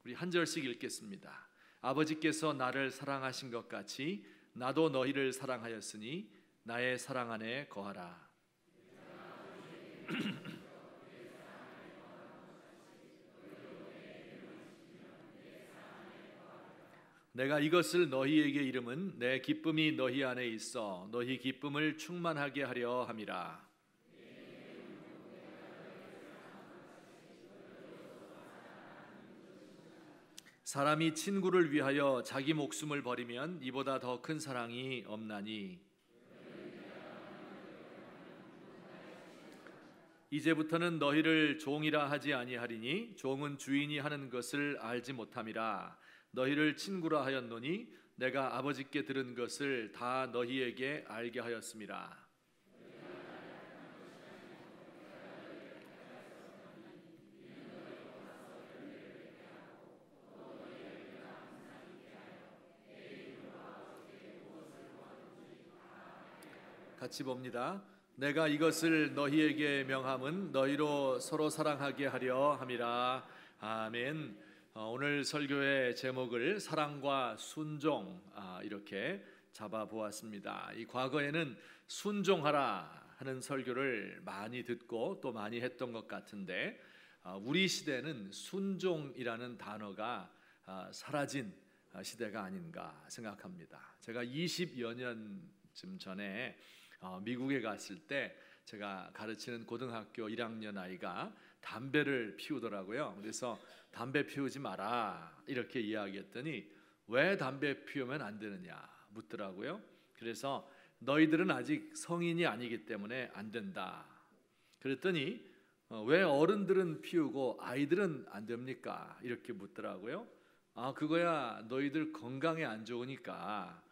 우리 한 절씩 읽겠습니다. 아버지께서 나를 사랑하신 것 같이 나도 너희를 사랑하였으니 나의 사랑 안에 거하라. 내가 이것을 너희에게 이름은 내 기쁨이 너희 안에 있어 너희 기쁨을 충만하게 하려 함이라. 사람이 친구를 위하여 자기 목숨을 버리면 이보다 더 큰 사랑이 없나니 이제부터는 너희를 종이라 하지 아니하리니 종은 주인이 하는 것을 알지 못함이라. 너희를 친구라 하였노니 내가 아버지께 들은 것을 다 너희에게 알게 하였음이라. 같이 봅니다. 내가 이것을 너희에게 명함은 너희로 서로 사랑하게 하려 함이라. 아멘. 오늘 설교의 제목을 사랑과 순종 이렇게 잡아보았습니다. 이 과거에는 순종하라 하는 설교를 많이 듣고 또 많이 했던 것 같은데 우리 시대는 순종이라는 단어가 사라진 시대가 아닌가 생각합니다. 제가 20여 년쯤 전에 미국에 갔을 때 제가 가르치는 고등학교 1학년 아이가 담배를 피우더라고요. 그래서 담배 피우지 마라 이렇게 이야기했더니 왜 담배 피우면 안 되느냐 묻더라고요. 그래서 너희들은 아직 성인이 아니기 때문에 안 된다. 그랬더니 왜 어른들은 피우고 아이들은 안 됩니까? 이렇게 묻더라고요. 그거야 너희들 건강에 안 좋으니까.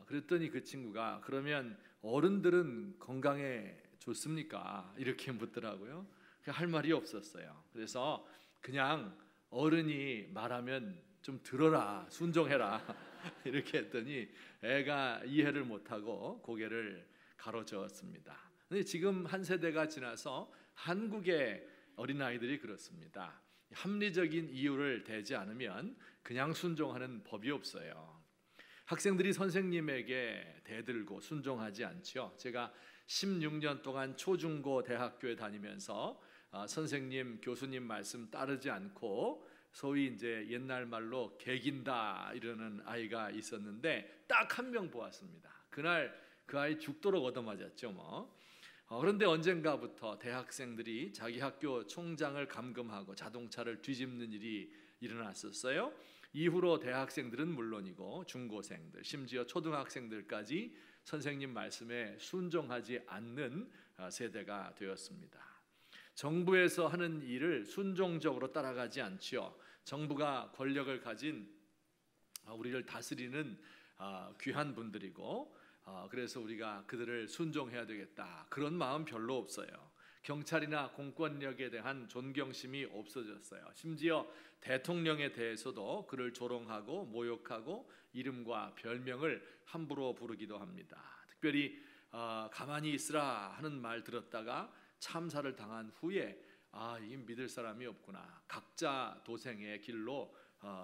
그랬더니 그 친구가 그러면 어른들은 건강에 좋습니까? 이렇게 묻더라고요. 할 말이 없었어요. 그래서 그냥 어른이 말하면 좀 들어라, 순종해라 이렇게 했더니 애가 이해를 못하고 고개를 가로저었습니다. 근데 지금 한 세대가 지나서 한국의 어린아이들이 그렇습니다. 합리적인 이유를 대지 않으면 그냥 순종하는 법이 없어요. 학생들이 선생님에게 대들고 순종하지 않죠. 제가 16년 동안 초중고 대학교에 다니면서 선생님, 교수님 말씀 따르지 않고 소위 이제 옛날 말로 개긴다 이러는 아이가 있었는데 딱 한 명 보았습니다. 그날 그 아이 죽도록 얻어맞았죠 뭐. 그런데 언젠가부터 대학생들이 자기 학교 총장을 감금하고 자동차를 뒤집는 일이 일어났었어요. 이후로 대학생들은 물론이고 중고생들 심지어 초등학생들까지 선생님 말씀에 순종하지 않는 세대가 되었습니다. 정부에서 하는 일을 순종적으로 따라가지 않지요. 정부가 권력을 가진 우리를 다스리는 귀한 분들이고 그래서 우리가 그들을 순종해야 되겠다 그런 마음 별로 없어요. 경찰이나 공권력에 대한 존경심이 없어졌어요. 심지어 대통령에 대해서도 그를 조롱하고 모욕하고 이름과 별명을 함부로 부르기도 합니다. 특별히 가만히 있으라 하는 말 들었다가 참사를 당한 후에 이 믿을 사람이 없구나 각자 도생의 길로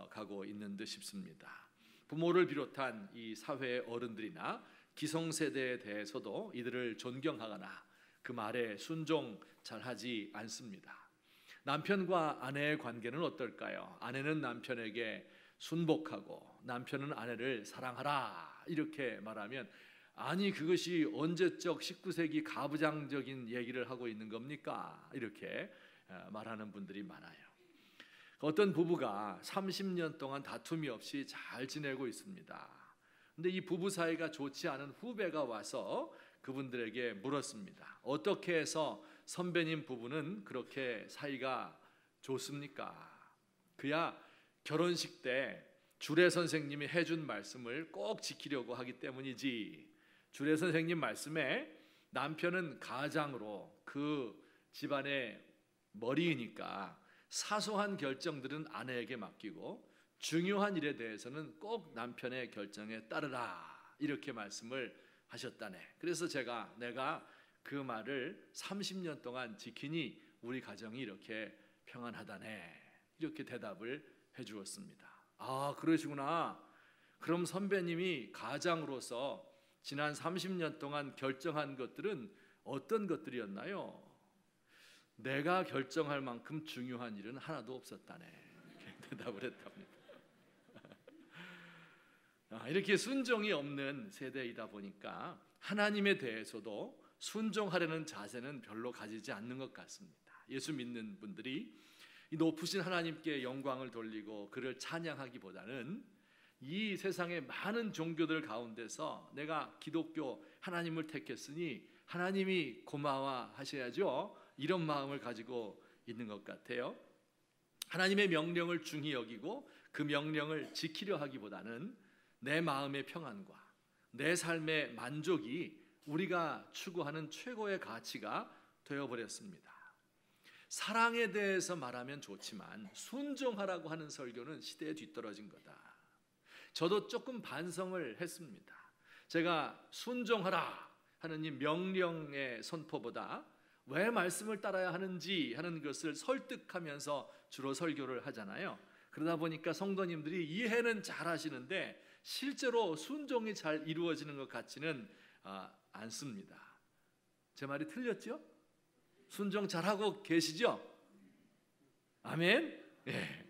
가고 있는 듯 싶습니다. 부모를 비롯한 이 사회의 어른들이나 기성세대에 대해서도 이들을 존경하거나 그 말에 순종 잘하지 않습니다. 남편과 아내의 관계는 어떨까요? 아내는 남편에게 순복하고 남편은 아내를 사랑하라 이렇게 말하면 아니 그것이 언제적 19세기 가부장적인 얘기를 하고 있는 겁니까? 이렇게 말하는 분들이 많아요. 어떤 부부가 30년 동안 다툼이 없이 잘 지내고 있습니다. 근데 이 부부 사이가 좋지 않은 후배가 와서 그분들에게 물었습니다. 어떻게 해서 선배님 부부는 그렇게 사이가 좋습니까? 그야 결혼식 때 주례 선생님이 해준 말씀을 꼭 지키려고 하기 때문이지. 주례 선생님 말씀에 남편은 가장으로 그 집안의 머리이니까 사소한 결정들은 아내에게 맡기고 중요한 일에 대해서는 꼭 남편의 결정에 따르라 이렇게 말씀을 하셨다네. 그래서 내가 그 말을 30년 동안 지키니 우리 가정이 이렇게 평안하다네 이렇게 대답을 해 주었습니다. 아, 그러시구나. 그럼 선배님이 가장으로서 지난 30년 동안 결정한 것들은 어떤 것들이었나요? 내가 결정할 만큼 중요한 일은 하나도 없었다네. 이렇게 대답을 했답니다. 이렇게 순종이 없는 세대이다 보니까 하나님에 대해서도 순종하려는 자세는 별로 가지지 않는 것 같습니다. 예수 믿는 분들이 이 높으신 하나님께 영광을 돌리고 그를 찬양하기보다는 이 세상의 많은 종교들 가운데서 내가 기독교 하나님을 택했으니 하나님이 고마워하셔야죠, 이런 마음을 가지고 있는 것 같아요. 하나님의 명령을 중히 여기고 그 명령을 지키려 하기보다는 내 마음의 평안과 내 삶의 만족이 우리가 추구하는 최고의 가치가 되어버렸습니다. 사랑에 대해서 말하면 좋지만 순종하라고 하는 설교는 시대에 뒤떨어진 거다. 저도 조금 반성을 했습니다. 제가 순종하라 하는 이 명령의 선포보다 왜 말씀을 따라야 하는지 하는 것을 설득하면서 주로 설교를 하잖아요. 그러다 보니까 성도님들이 이해는 잘 하시는데 실제로 순종이 잘 이루어지는 것 같지는 않습니다. 제 말이 틀렸죠? 순종 잘하고 계시죠? 아멘? 예.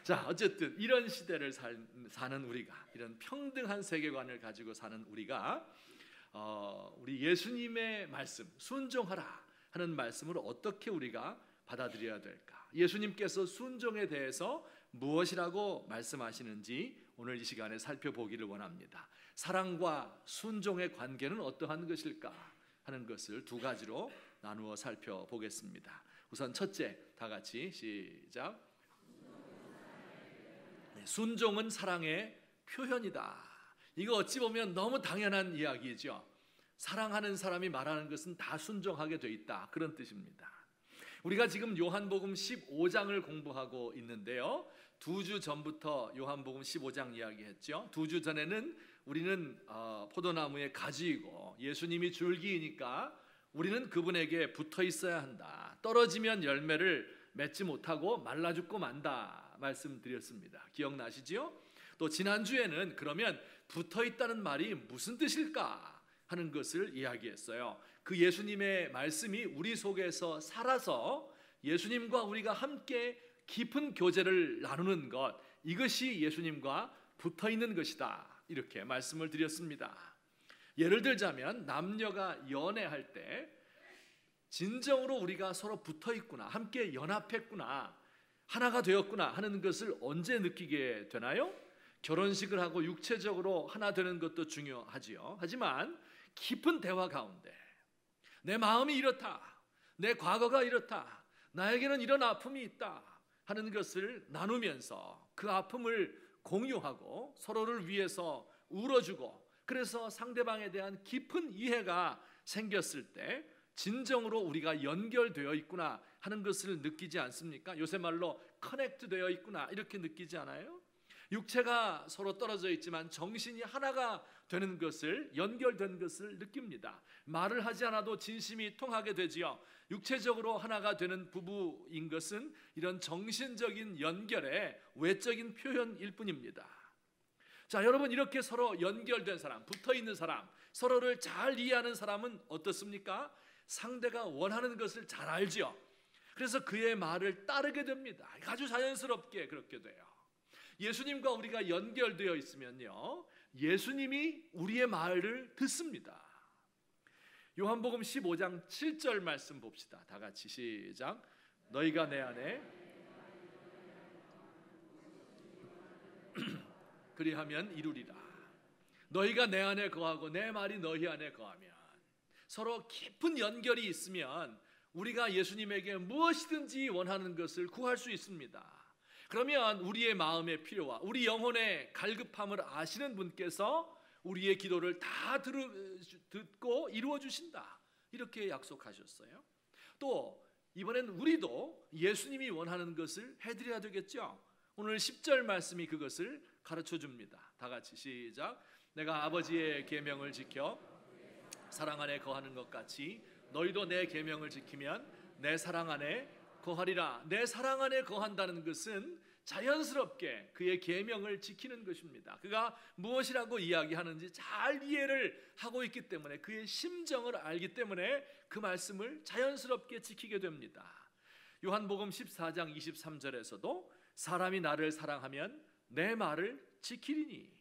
자, 어쨌든 이런 시대를 사는 우리가, 이런 평등한 세계관을 가지고 사는 우리가 우리 예수님의 말씀, 순종하라 하는 말씀을 어떻게 우리가 받아들여야 될까? 예수님께서 순종에 대해서 무엇이라고 말씀하시는지 오늘 이 시간에 살펴보기를 원합니다. 사랑과 순종의 관계는 어떠한 것일까 하는 것을 두 가지로 나누어 살펴보겠습니다. 우선 첫째, 다 같이 시작. 순종은 사랑의 표현이다. 이거 어찌 보면 너무 당연한 이야기죠. 사랑하는 사람이 말하는 것은 다 순종하게 돼 있다, 그런 뜻입니다. 우리가 지금 요한복음 15장을 공부하고 있는데요, 2주 전부터 요한복음 15장 이야기했죠. 2주 전에는 우리는 포도나무의 가지이고 예수님이 줄기이니까 우리는 그분에게 붙어 있어야 한다, 떨어지면 열매를 맺지 못하고 말라 죽고 만다 말씀드렸습니다. 기억나시죠? 또 지난주에는 그러면 붙어 있다는 말이 무슨 뜻일까 하는 것을 이야기했어요. 그 예수님의 말씀이 우리 속에서 살아서 예수님과 우리가 함께 깊은 교제를 나누는 것, 이것이 예수님과 붙어 있는 것이다, 이렇게 말씀을 드렸습니다. 예를 들자면 남녀가 연애할 때 진정으로 우리가 서로 붙어 있구나, 함께 연합했구나, 하나가 되었구나 하는 것을 언제 느끼게 되나요? 결혼식을 하고 육체적으로 하나 되는 것도 중요하지요. 하지만 깊은 대화 가운데 내 마음이 이렇다, 내 과거가 이렇다, 나에게는 이런 아픔이 있다 하는 것을 나누면서 그 아픔을 공유하고 서로를 위해서 울어주고, 그래서 상대방에 대한 깊은 이해가 생겼을 때 진정으로 우리가 연결되어 있구나 하는 것을 느끼지 않습니까? 요새 말로 커넥트 되어 있구나, 이렇게 느끼지 않아요? 육체가 서로 떨어져 있지만 정신이 하나가 되는 것을, 연결된 것을 느낍니다. 말을 하지 않아도 진심이 통하게 되지요. 육체적으로 하나가 되는 부부인 것은 이런 정신적인 연결의 외적인 표현일 뿐입니다. 자, 여러분, 이렇게 서로 연결된 사람, 붙어있는 사람, 서로를 잘 이해하는 사람은 어떻습니까? 상대가 원하는 것을 잘 알죠. 그래서 그의 말을 따르게 됩니다. 아주 자연스럽게 그렇게 돼요. 예수님과 우리가 연결되어 있으면요, 예수님이 우리의 말을 듣습니다. 요한복음 15장 7절 말씀 봅시다. 다 같이 시작. 너희가 내 안에 그리하면 이루리라. 너희가 내 안에 거하고 내 말이 너희 안에 거하면, 서로 깊은 연결이 있으면 우리가 예수님에게 무엇이든지 원하는 것을 구할 수 있습니다. 그러면 우리의 마음의 필요와 우리 영혼의 갈급함을 아시는 분께서 우리의 기도를 다 듣고 이루어 주신다, 이렇게 약속하셨어요. 또 이번엔 우리도 예수님이 원하는 것을 해드려야 되겠죠. 오늘 10절 말씀이 그것을 가르쳐 줍니다. 다 같이 시작. 내가 아버지의 계명을 지켜 사랑 안에 거하는 것 같이 너희도 내 계명을 지키면 내 사랑 안에 거하리라. 내 사랑 안에 거한다는 것은 자연스럽게 그의 계명을 지키는 것입니다. 그가 무엇이라고 이야기하는지 잘 이해를 하고 있기 때문에, 그의 심정을 알기 때문에 그 말씀을 자연스럽게 지키게 됩니다. 요한복음 14장 23절에서도 사람이 나를 사랑하면 내 말을 지키리니,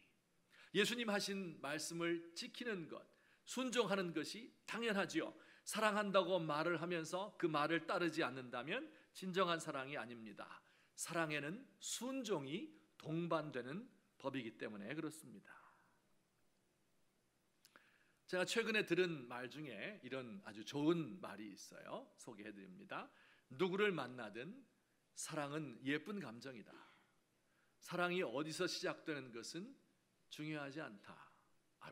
예수님 하신 말씀을 지키는 것, 순종하는 것이 당연하지요. 사랑한다고 말을 하면서 그 말을 따르지 않는다면 진정한 사랑이 아닙니다. 사랑에는 순종이 동반되는 법이기 때문에 그렇습니다. 제가 최근에 들은 말 중에 이런 아주 좋은 말이 있어요. 소개해드립니다. 누구를 만나든 사랑은 예쁜 감정이다. 사랑이 어디서 시작되는 것은 중요하지 않다.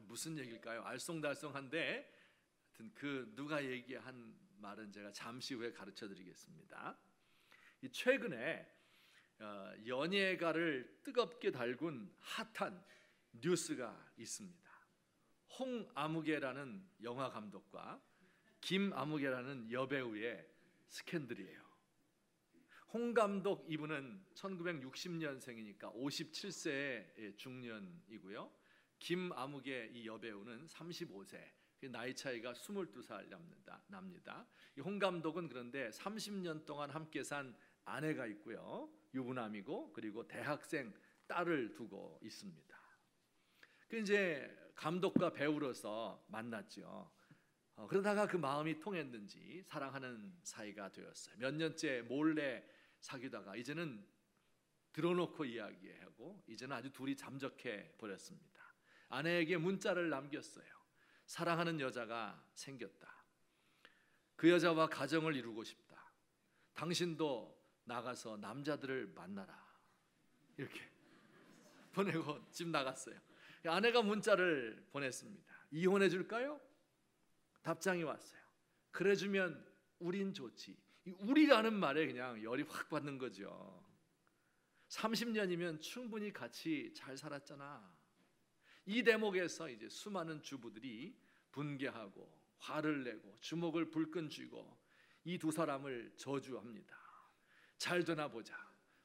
무슨 얘기일까요? 알쏭달쏭한데 하여튼 그 누가 얘기한 말은 제가 잠시 후에 가르쳐 드리겠습니다. 최근에 연예가를 뜨겁게 달군 핫한 뉴스가 있습니다. 홍아무개라는 영화 감독과 김아무개라는 여배우의 스캔들이에요. 홍 감독, 이분은 1960년생이니까 57세의 중년이고요. 김아무개 이 여배우는 35세, 나이 차이가 22살 납니다. 이 홍 감독은 그런데 30년 동안 함께 산 아내가 있고요, 유부남이고, 그리고 대학생 딸을 두고 있습니다. 그 이제 감독과 배우로서 만났죠. 그러다가 그 마음이 통했는지 사랑하는 사이가 되었어요. 몇 년째 몰래 사귀다가 이제는 드러놓고 이야기하고, 이제는 아주 둘이 잠적해 버렸습니다. 아내에게 문자를 남겼어요. 사랑하는 여자가 생겼다. 그 여자와 가정을 이루고 싶다. 당신도 나가서 남자들을 만나라. 이렇게 보내고 집 나갔어요. 아내가 문자를 보냈습니다. 이혼해 줄까요? 답장이 왔어요. 그래 주면 우린 좋지. 이 우리라는 말에 그냥 열이 확 받는 거죠. 30년이면 충분히 같이 잘 살았잖아. 이 대목에서 이제 수많은 주부들이 분개하고 화를 내고 주먹을 불끈 쥐고 이 두 사람을 저주합니다. 잘 되나 보자.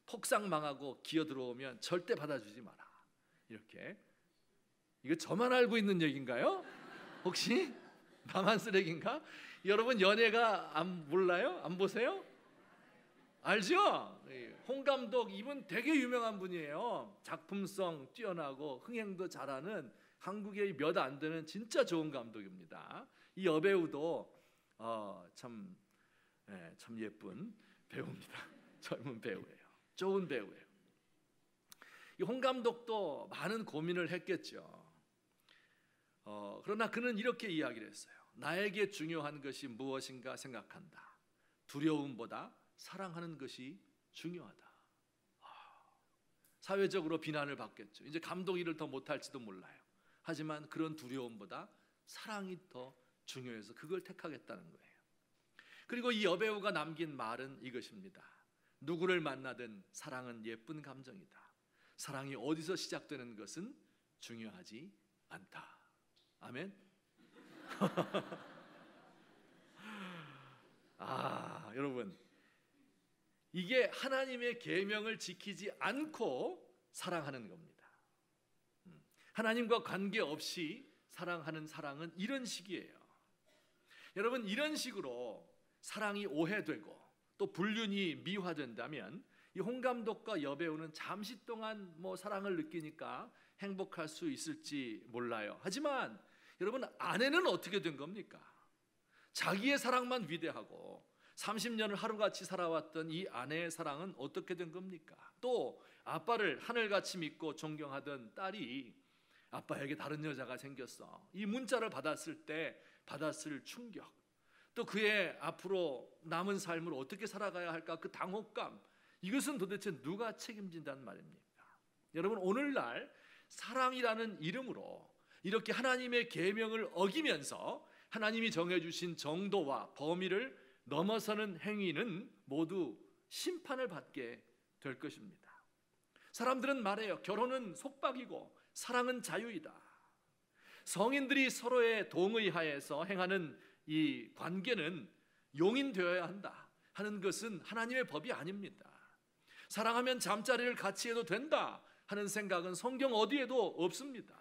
폭삭 망하고 기어 들어오면 절대 받아주지 마라. 이렇게. 이거 저만 알고 있는 얘기인가요? 혹시 나만 쓰레기인가? 여러분 연예가 몰라요? 안 보세요? 알죠? 홍 감독, 이분 되게 유명한 분이에요. 작품성 뛰어나고 흥행도 잘하는 한국에 몇 안 되는 진짜 좋은 감독입니다. 이 여배우도 참 예쁜 배우입니다. 젊은 배우예요. 좋은 배우예요. 이 홍 감독도 많은 고민을 했겠죠. 그러나 그는 이렇게 이야기를 했어요. 나에게 중요한 것이 무엇인가 생각한다. 두려움보다 사랑하는 것이 중요하다. 사회적으로 비난을 받겠죠. 이제 감독 일을 더 못할지도 몰라요. 하지만 그런 두려움보다 사랑이 더 중요해서 그걸 택하겠다는 거예요. 그리고 이 여배우가 남긴 말은 이것입니다. 누구를 만나든 사랑은 예쁜 감정이다. 사랑이 어디서 시작되는 것은 중요하지 않다. 아멘. 여러분, 이게 하나님의 계명을 지키지 않고 사랑하는 겁니다. 하나님과 관계없이 사랑하는 사랑은 이런 식이에요. 여러분, 이런 식으로 사랑이 오해되고 또 불륜이 미화된다면 이 홍 감독과 여배우는 잠시 동안 사랑을 느끼니까 행복할 수 있을지 몰라요. 하지만 여러분, 아내는 어떻게 된 겁니까? 자기의 사랑만 위대하고 30년을 하루같이 살아왔던 이 아내의 사랑은 어떻게 된 겁니까? 또 아빠를 하늘같이 믿고 존경하던 딸이 아빠에게 다른 여자가 생겼어. 이 문자를 받았을 때 받았을 충격, 또 그의 앞으로 남은 삶을 어떻게 살아가야 할까 그 당혹감, 이것은 도대체 누가 책임진다는 말입니까? 여러분, 오늘날 사랑이라는 이름으로 이렇게 하나님의 계명을 어기면서 하나님이 정해주신 정도와 범위를 넘어서는 행위는 모두 심판을 받게 될 것입니다. 사람들은 말해요. 결혼은 속박이고 사랑은 자유이다. 성인들이 서로의 동의하에서 행하는 이 관계는 용인되어야 한다. 하는 것은 하나님의 법이 아닙니다. 사랑하면 잠자리를 같이 해도 된다 하는 생각은 성경 어디에도 없습니다.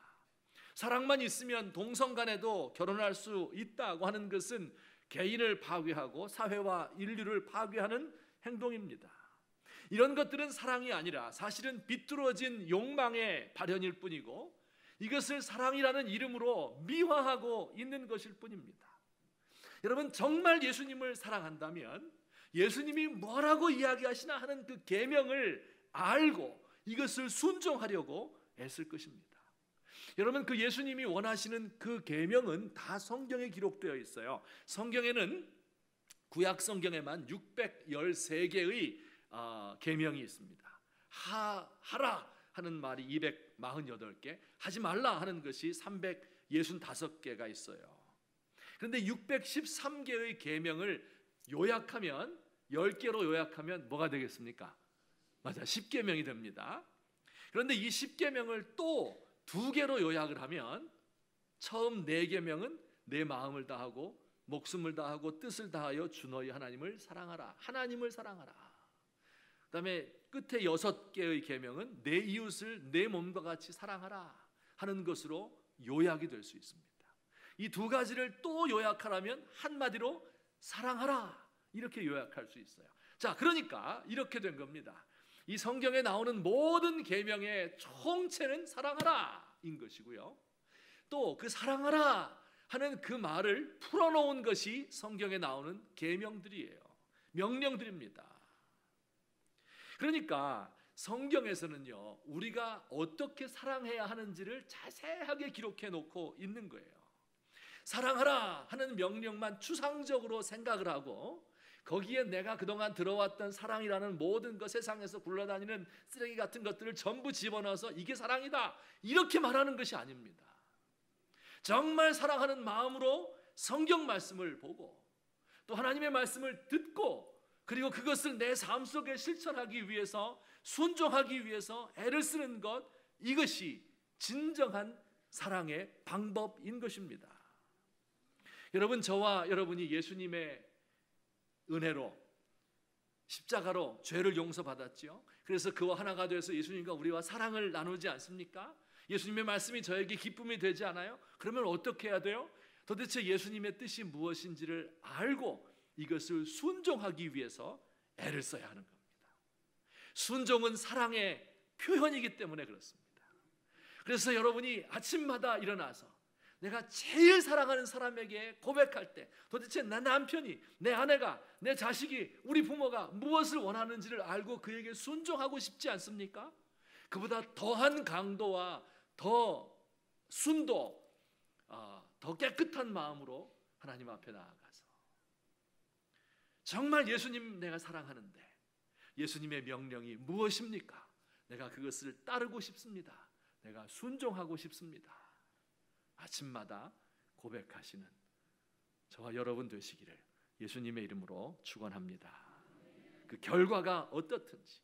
사랑만 있으면 동성 간에도 결혼할 수 있다고 하는 것은 개인을 파괴하고 사회와 인류를 파괴하는 행동입니다. 이런 것들은 사랑이 아니라 사실은 비뚤어진 욕망의 발현일 뿐이고 이것을 사랑이라는 이름으로 미화하고 있는 것일 뿐입니다. 여러분, 정말 예수님을 사랑한다면 예수님이 뭐라고 이야기하시나 하는 그 계명을 알고 이것을 순종하려고 애쓸 것입니다. 여러분, 그 예수님이 원하시는 그 계명은 다 성경에 기록되어 있어요. 성경에는 구약 성경에만 613개의 계명이 있습니다. 하라 하는 말이 248개, 하지 말라 하는 것이 365개가 있어요. 그런데 613개의 계명을 요약하면 10개로 요약하면 뭐가 되겠습니까? 맞아, 10계명이 됩니다. 그런데 이 10계명을 또 2개로 요약을 하면 처음 4계명은 내 마음을 다하고 목숨을 다하고 뜻을 다하여 주 너희 하나님을 사랑하라. 하나님을 사랑하라. 그 다음에 끝에 6개의 계명은 내 이웃을 내 몸과 같이 사랑하라 하는 것으로 요약이 될 수 있습니다. 이 2가지를 또 요약하라면 한마디로 사랑하라 이렇게 요약할 수 있어요. 자, 그러니까 이렇게 된 겁니다. 이 성경에 나오는 모든 계명의 총체는 사랑하라 인 것이고요, 또 그 사랑하라 하는 그 말을 풀어놓은 것이 성경에 나오는 계명들이에요. 명령들입니다. 그러니까 성경에서는요, 우리가 어떻게 사랑해야 하는지를 자세하게 기록해 놓고 있는 거예요. 사랑하라 하는 명령만 추상적으로 생각을 하고 거기에 내가 그동안 들어왔던 사랑이라는 모든 것, 세상에서 굴러다니는 쓰레기 같은 것들을 전부 집어넣어서 이게 사랑이다 이렇게 말하는 것이 아닙니다. 정말 사랑하는 마음으로 성경 말씀을 보고 또 하나님의 말씀을 듣고 그리고 그것을 내 삶 속에 실천하기 위해서, 순종하기 위해서 애를 쓰는 것, 이것이 진정한 사랑의 방법인 것입니다. 여러분, 저와 여러분이 예수님의 은혜로 십자가로 죄를 용서받았죠. 그래서 그와 하나가 되어서 예수님과 우리와 사랑을 나누지 않습니까? 예수님의 말씀이 저에게 기쁨이 되지 않아요? 그러면 어떻게 해야 돼요? 도대체 예수님의 뜻이 무엇인지를 알고 이것을 순종하기 위해서 애를 써야 하는 겁니다. 순종은 사랑의 표현이기 때문에 그렇습니다. 그래서 여러분이 아침마다 일어나서 내가 제일 사랑하는 사람에게 고백할 때 도대체 내 남편이, 내 아내가, 내 자식이, 우리 부모가 무엇을 원하는지를 알고 그에게 순종하고 싶지 않습니까? 그보다 더한 강도와 더 순도, 더 깨끗한 마음으로 하나님 앞에 나아가서 정말 예수님 내가 사랑하는데 예수님의 명령이 무엇입니까? 내가 그것을 따르고 싶습니다. 내가 순종하고 싶습니다. 아침마다 고백하시는 저와 여러분 되시기를 예수님의 이름으로 축원합니다. 그 결과가 어떻든지,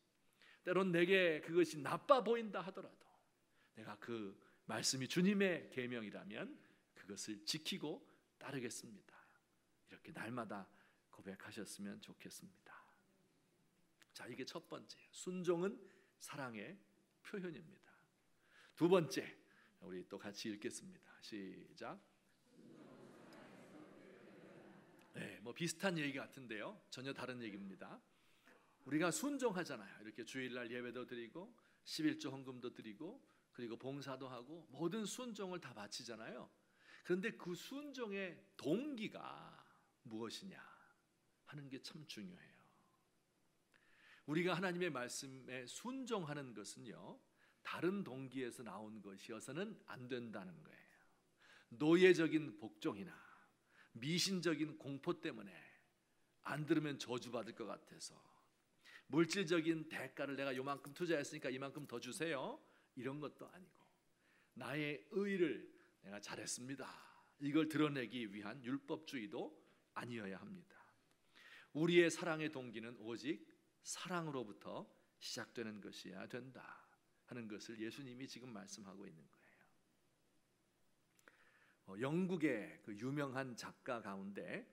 때론 내게 그것이 나빠 보인다 하더라도 내가 그 말씀이 주님의 계명이라면 그것을 지키고 따르겠습니다. 이렇게 날마다 고백하셨으면 좋겠습니다. 자, 이게 첫 번째, 순종은 사랑의 표현입니다. 두 번째, 우리 또 같이 읽겠습니다. 시작. 네, 뭐 비슷한 얘기 같은데요, 전혀 다른 얘기입니다. 우리가 순종하잖아요. 이렇게 주일날 예배도 드리고 11조 헌금도 드리고 그리고 봉사도 하고 모든 순종을 다 바치잖아요. 그런데 그 순종의 동기가 무엇이냐 하는 게 참 중요해요. 우리가 하나님의 말씀에 순종하는 것은요, 다른 동기에서 나온 것이어서는 안 된다는 거예요. 노예적인 복종이나 미신적인 공포 때문에 안 들으면 저주받을 것 같아서, 물질적인 대가를 내가 요만큼 투자했으니까 이만큼 더 주세요, 이런 것도 아니고 나의 의를 내가 잘했습니다, 이걸 드러내기 위한 율법주의도 아니어야 합니다. 우리의 사랑의 동기는 오직 사랑으로부터 시작되는 것이어야 된다 하는 것을 예수님이 지금 말씀하고 있는 거예요. 영국의 그 유명한 작가 가운데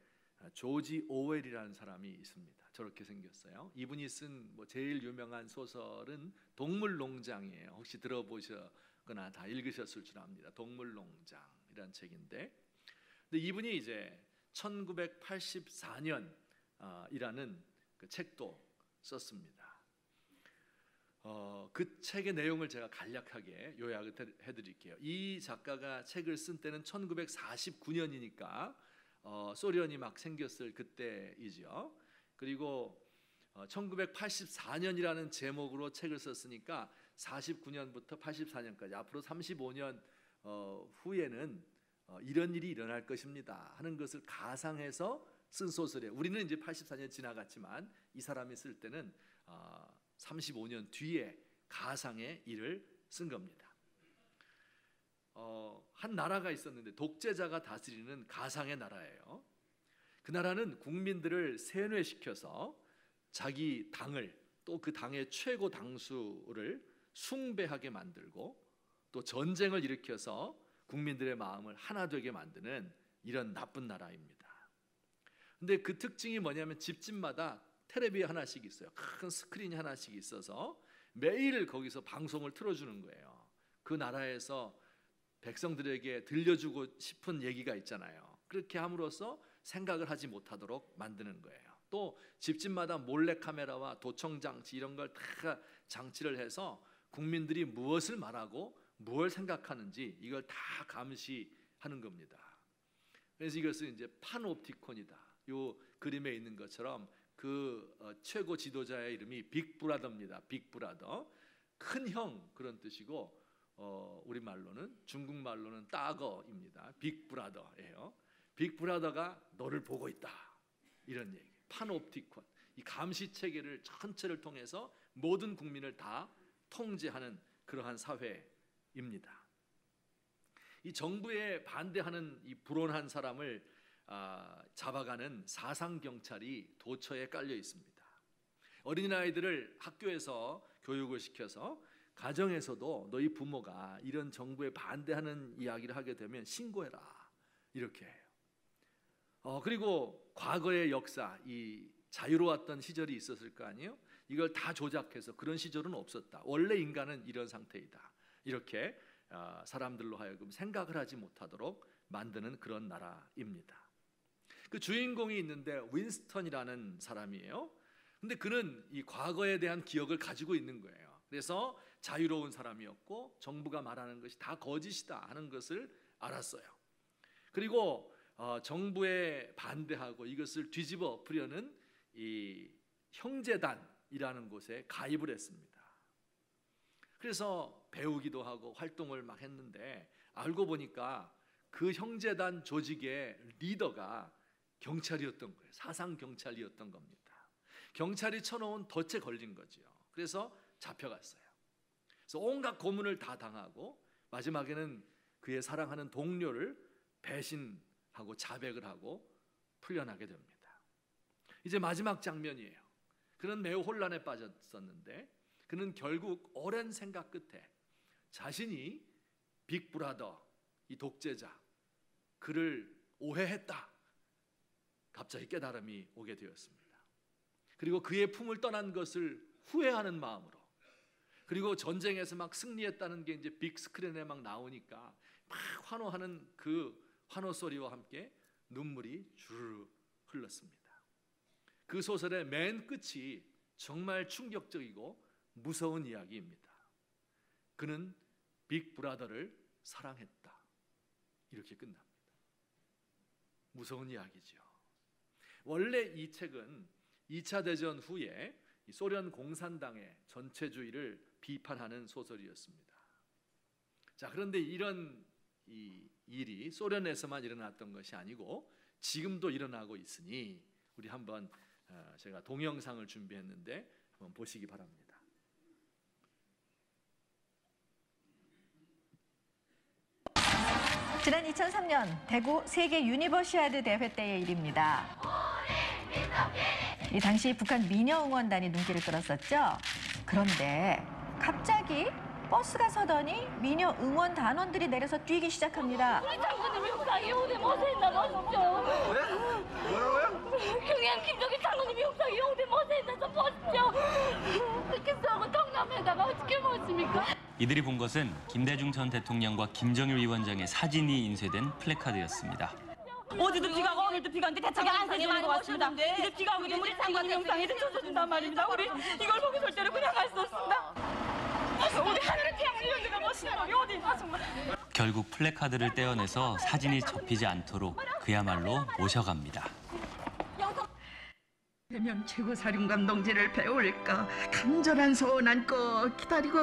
조지 오웰이라는 사람이 있습니다. 저렇게 생겼어요. 이분이 쓴 뭐 제일 유명한 소설은 동물농장이에요. 혹시 들어보셨거나 다 읽으셨을 줄 압니다. 동물농장이라는 책인데, 근데 이분이 이제 1984년 이라는 그 책도 썼습니다. 그 책의 내용을 제가 간략하게 요약을 해드릴게요. 이 작가가 책을 쓴 때는 1949년이니까 소련이 막 생겼을 그때이죠. 그리고 1984년이라는 제목으로 책을 썼으니까 49년부터 84년까지 앞으로 35년 후에는 이런 일이 일어날 것입니다 하는 것을 가상해서 쓴 소설이에요. 우리는 이제 84년 지나갔지만 이 사람이 쓸 때는 35년 뒤에 가상의 일을 쓴 겁니다. 한 나라가 있었는데 독재자가 다스리는 가상의 나라예요. 그 나라는 국민들을 세뇌시켜서 자기 당을, 또 그 당의 최고 당수를 숭배하게 만들고 또 전쟁을 일으켜서 국민들의 마음을 하나 되게 만드는 이런 나쁜 나라입니다. 근데 그 특징이 뭐냐면 집집마다 텔레비 하나씩 있어요. 큰 스크린이 하나씩 있어서 매일 거기서 방송을 틀어주는 거예요. 그 나라에서 백성들에게 들려주고 싶은 얘기가 있잖아요. 그렇게 함으로써 생각을 하지 못하도록 만드는 거예요. 또 집집마다 몰래카메라와 도청장치 이런 걸 다 장치를 해서 국민들이 무엇을 말하고 무엇을 생각하는지 이걸 다 감시하는 겁니다. 그래서 이것은 이제 판옵티콘이다. 요 그림에 있는 것처럼 그 최고 지도자의 이름이 빅브라더입니다. 빅브라더, 큰 형 그런 뜻이고 우리 말로는, 중국 말로는 따거입니다. 빅브라더예요. 빅브라더가 너를 보고 있다, 이런 얘기. 판옵티콘, 이 감시 체계를 전체를 통해서 모든 국민을 다 통제하는 그러한 사회입니다. 이 정부에 반대하는 이 불온한 사람을 잡아가는 사상 경찰이 도처에 깔려 있습니다. 어린아이들을 학교에서 교육을 시켜서 가정에서도 너희 부모가 이런 정부에 반대하는 이야기를 하게 되면 신고해라, 이렇게 해요. 그리고 과거의 역사, 이 자유로웠던 시절이 있었을 거 아니에요? 이걸 다 조작해서 그런 시절은 없었다, 원래 인간은 이런 상태이다, 이렇게 사람들로 하여금 생각을 하지 못하도록 만드는 그런 나라입니다. 그 주인공이 있는데 윈스턴이라는 사람이에요. 근데 그는 이 과거에 대한 기억을 가지고 있는 거예요. 그래서 자유로운 사람이었고 정부가 말하는 것이 다 거짓이다 하는 것을 알았어요. 그리고 정부에 반대하고 이것을 뒤집어 엎으려는 이 형제단이라는 곳에 가입을 했습니다. 그래서 배우기도 하고 활동을 막 했는데 알고 보니까 그 형제단 조직의 리더가 경찰이었던 거예요. 사상 경찰이었던 겁니다. 경찰이 쳐놓은 덫에 걸린 거죠. 그래서 잡혀갔어요. 그래서 온갖 고문을 다 당하고 마지막에는 그의 사랑하는 동료를 배신하고 자백을 하고 풀려나게 됩니다. 이제 마지막 장면이에요. 그는 매우 혼란에 빠졌었는데 그는 결국 오랜 생각 끝에 자신이 빅브라더, 이 독재자, 그를 오해했다, 갑자기 깨달음이 오게 되었습니다. 그리고 그의 품을 떠난 것을 후회하는 마음으로, 그리고 전쟁에서 막 승리했다는 게 이제 빅스크린에 막 나오니까 막 환호하는 그 환호 소리와 함께 눈물이 주르르 흘렀습니다. 그 소설의 맨 끝이 정말 충격적이고 무서운 이야기입니다. 그는 빅브라더를 사랑했다, 이렇게 끝납니다. 무서운 이야기죠. 원래 이 책은 2차 대전 후에 소련 공산당의 전체주의를 비판하는 소설이었습니다. 자, 그런데 이런 이 일이 소련에서만 일어났던 것이 아니고 지금도 일어나고 있으니 우리 한번 제가 동영상을 준비했는데 한번 보시기 바랍니다. 지난 2003년 대구 세계 유니버시아드 대회 때의 일입니다. 이 당시 북한 미녀 응원단이 눈길을 끌었었죠. 그런데 갑자기 버스가 서더니 미녀 응원 단원들이 내려서 뛰기 시작합니다. 우리 장군님 육상이 오대 못했나 보십시오. 네? 뭐라고요? 경양 김정일 장군님 육상이 오대 못했나 보십시오. 그렇게 쏘고 동남에다가 어떻게 못습니까? 이들이 본 것은 김대중 전 대통령과 김정일 위원장의 사진이 인쇄된 플래카드였습니다. 어제도 비가 오고 오늘도 비가 오는데 대책이 안 세지는 것 같습니다. 이제 비가 오게 되면 우리 장관님 영상이 젖어준단 말입니다. 우리 이걸 보고 절대로 그냥 갈 수 없습니다. 우리 하늘의 태양을 여기가 멋있는 놈이 어디 있나 정말. 결국 플래카드를 떼어내서 사진이 접히지 않도록 그야말로 모셔갑니다. 되면 최고사령관 동지를 배울까 간절한 소원 안고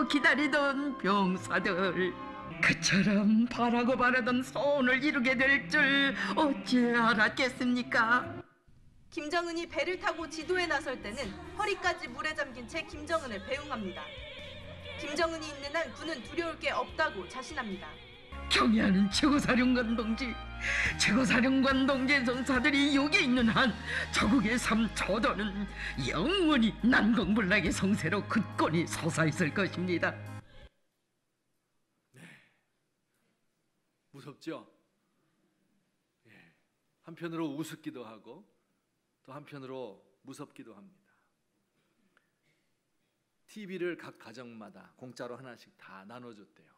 기다리던 병사들, 그처럼 바라고 바라던 소원을 이루게 될 줄 어찌 알았겠습니까? 김정은이 배를 타고 지도에 나설 때는 허리까지 물에 잠긴 채 김정은을 배웅합니다. 김정은이 있는 한 군은 두려울 게 없다고 자신합니다. 경애하는 최고사령관 동지, 최고사령관 동지의 전사들이 여기 있는 한 조국의 삶 저도는 영원히 난공불락의 성세로 굳건히 솟아있을 것입니다. 무섭죠? 예. 한편으로 우습기도 하고 또 한편으로 무섭기도 합니다. TV를 각 가정마다 공짜로 하나씩 다 나눠줬대요.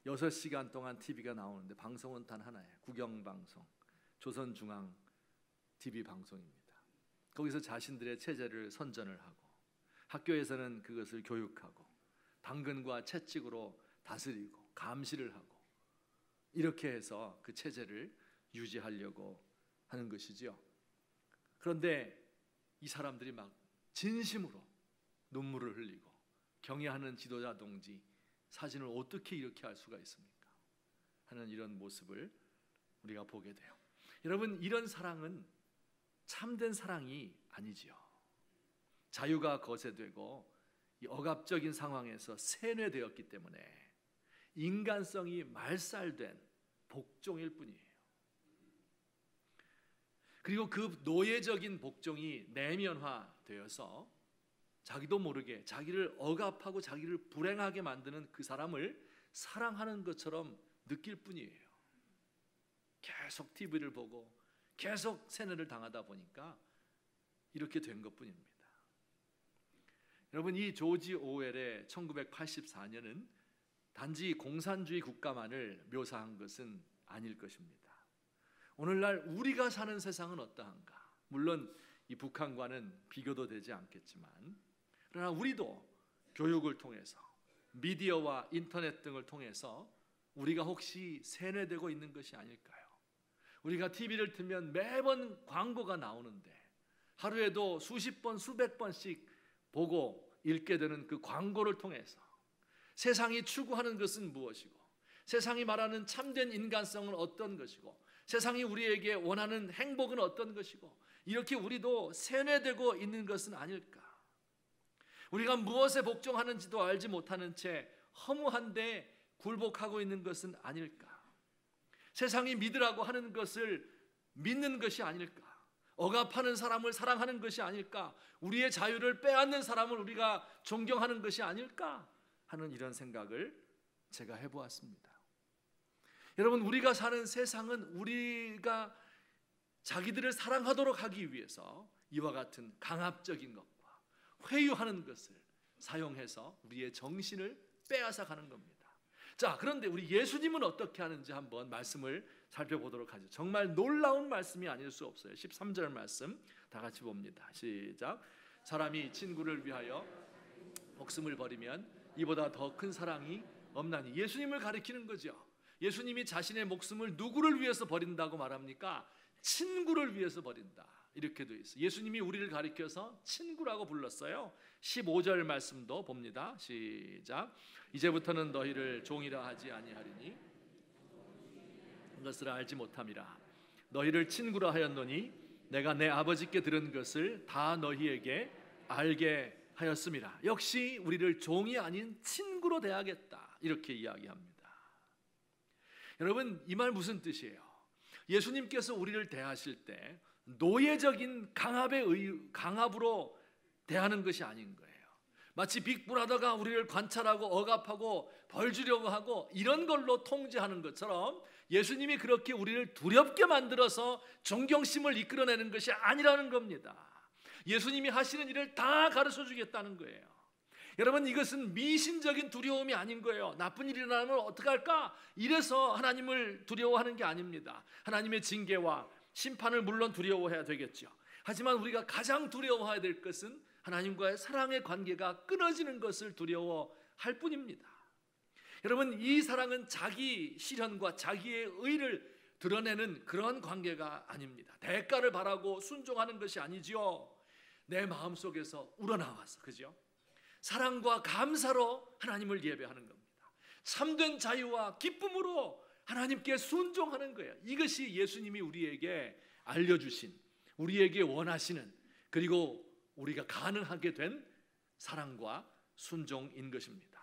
6시간 동안 TV가 나오는데 방송은 단 하나예요. 국영방송, 조선중앙 TV 방송입니다. 거기서 자신들의 체제를 선전을 하고 학교에서는 그것을 교육하고 당근과 채찍으로 다스리고 감시를 하고 이렇게 해서 그 체제를 유지하려고 하는 것이죠. 그런데 이 사람들이 막 진심으로 눈물을 흘리고 경애하는 지도자 동지 사진을 어떻게 이렇게 할 수가 있습니까? 하는 이런 모습을 우리가 보게 돼요. 여러분, 이런 사랑은 참된 사랑이 아니지요. 자유가 거세되고 이 억압적인 상황에서 세뇌되었기 때문에 인간성이 말살된 복종일 뿐이에요. 그리고 그 노예적인 복종이 내면화되어서 자기도 모르게 자기를 억압하고 자기를 불행하게 만드는 그 사람을 사랑하는 것처럼 느낄 뿐이에요. 계속 TV를 보고 계속 세뇌를 당하다 보니까 이렇게 된 것뿐입니다. 여러분, 이 조지 오웰의 1984년은 단지 공산주의 국가만을 묘사한 것은 아닐 것입니다. 오늘날 우리가 사는 세상은 어떠한가? 물론 이 북한과는 비교도 되지 않겠지만, 그러나 우리도 교육을 통해서 미디어와 인터넷 등을 통해서 우리가 혹시 세뇌되고 있는 것이 아닐까요? 우리가 TV를 틀면 매번 광고가 나오는데 하루에도 수십 번, 수백 번씩 보고 읽게 되는 그 광고를 통해서 세상이 추구하는 것은 무엇이고, 세상이 말하는 참된 인간성은 어떤 것이고, 세상이 우리에게 원하는 행복은 어떤 것이고, 이렇게 우리도 세뇌되고 있는 것은 아닐까? 우리가 무엇에 복종하는지도 알지 못하는 채 허무한데 굴복하고 있는 것은 아닐까? 세상이 믿으라고 하는 것을 믿는 것이 아닐까? 억압하는 사람을 사랑하는 것이 아닐까? 우리의 자유를 빼앗는 사람을 우리가 존경하는 것이 아닐까? 하는 이런 생각을 제가 해보았습니다. 여러분, 우리가 사는 세상은 우리가 자기들을 사랑하도록 하기 위해서 이와 같은 강압적인 것과 회유하는 것을 사용해서 우리의 정신을 빼앗아 가는 겁니다. 자, 그런데 우리 예수님은 어떻게 하는지 한번 말씀을 살펴보도록 하죠. 정말 놀라운 말씀이 아닐 수 없어요. 13절 말씀 다 같이 봅니다. 시작. 사람이 친구를 위하여 목숨을 버리면 이보다 더 큰 사랑이 없나니. 예수님을 가리키는 거죠. 예수님이 자신의 목숨을 누구를 위해서 버린다고 말합니까? 친구를 위해서 버린다. 이렇게 되어 있어요. 예수님이 우리를 가리켜서 친구라고 불렀어요. 15절 말씀도 봅니다. 시작. 이제부터는 너희를 종이라 하지 아니하리니 그것을 알지 못함이라. 너희를 친구라 하였노니 내가 내 아버지께 들은 것을 다 너희에게 알게 하였음이라. 역시 우리를 종이 아닌 친구로 대하겠다. 이렇게 이야기합니다. 여러분, 이 말 무슨 뜻이에요? 예수님께서 우리를 대하실 때 노예적인 강압으로 대하는 것이 아닌 거예요. 마치 빅브라더가 우리를 관찰하고 억압하고 벌 주려고 하고 이런 걸로 통제하는 것처럼 예수님이 그렇게 우리를 두렵게 만들어서 존경심을 이끌어내는 것이 아니라는 겁니다. 예수님이 하시는 일을 다 가르쳐 주겠다는 거예요. 여러분, 이것은 미신적인 두려움이 아닌 거예요. 나쁜 일이 일어나면 어떡할까? 이래서 하나님을 두려워하는 게 아닙니다. 하나님의 징계와 심판을 물론 두려워해야 되겠죠. 하지만 우리가 가장 두려워해야 될 것은 하나님과의 사랑의 관계가 끊어지는 것을 두려워할 뿐입니다. 여러분, 이 사랑은 자기 실현과 자기의 의를 드러내는 그런 관계가 아닙니다. 대가를 바라고 순종하는 것이 아니지요. 내 마음속에서 우러나와서, 그죠? 사랑과 감사로 하나님을 예배하는 겁니다. 참된 자유와 기쁨으로 하나님께 순종하는 거예요. 이것이 예수님이 우리에게 알려주신, 우리에게 원하시는, 그리고 우리가 가능하게 된 사랑과 순종인 것입니다.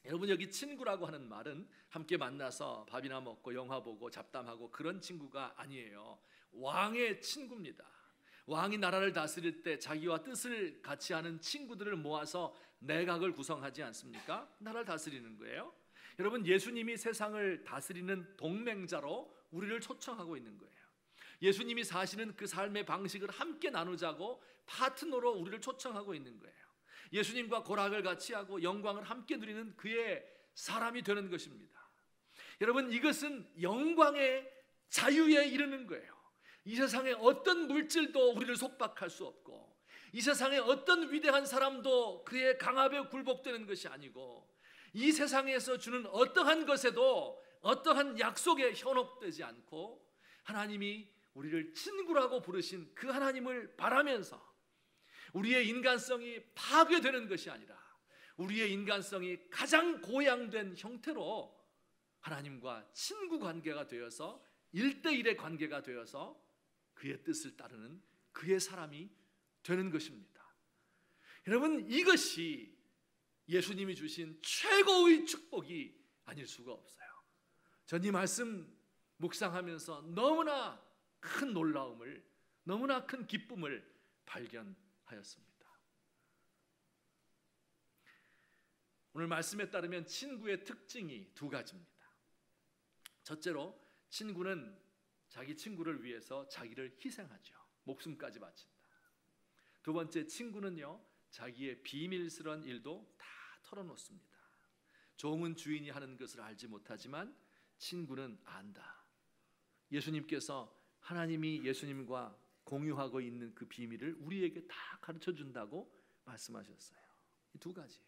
여러분, 여기 친구라고 하는 말은 함께 만나서 밥이나 먹고 영화 보고 잡담하고 그런 친구가 아니에요. 왕의 친구입니다. 왕이 나라를 다스릴 때 자기와 뜻을 같이 하는 친구들을 모아서 내각을 구성하지 않습니까? 나라를 다스리는 거예요. 여러분, 예수님이 세상을 다스리는 동맹자로 우리를 초청하고 있는 거예요. 예수님이 사시는 그 삶의 방식을 함께 나누자고 파트너로 우리를 초청하고 있는 거예요. 예수님과 고락을 같이 하고 영광을 함께 누리는 그의 사람이 되는 것입니다. 여러분, 이것은 영광의 자유에 이르는 거예요. 이 세상에 어떤 물질도 우리를 속박할 수 없고, 이 세상에 어떤 위대한 사람도 그의 강압에 굴복되는 것이 아니고, 이 세상에서 주는 어떠한 것에도 어떠한 약속에 현혹되지 않고, 하나님이 우리를 친구라고 부르신 그 하나님을 바라면서 우리의 인간성이 파괴되는 것이 아니라 우리의 인간성이 가장 고양된 형태로 하나님과 친구 관계가 되어서 1대1의 관계가 되어서 그의 뜻을 따르는 그의 사람이 되는 것입니다. 여러분, 이것이 예수님이 주신 최고의 축복이 아닐 수가 없어요. 전 이 말씀 묵상하면서 너무나 큰 놀라움을, 너무나 큰 기쁨을 발견하였습니다. 오늘 말씀에 따르면 친구의 특징이 두 가지입니다. 첫째로, 친구는 자기 친구를 위해서 자기를 희생하죠. 목숨까지 바친다. 두 번째, 친구는요, 자기의 비밀스러운 일도 다 털어놓습니다. 종은 주인이 하는 것을 알지 못하지만 친구는 안다. 예수님께서 하나님이 예수님과 공유하고 있는 그 비밀을 우리에게 다 가르쳐 준다고 말씀하셨어요. 이 두 가지예요.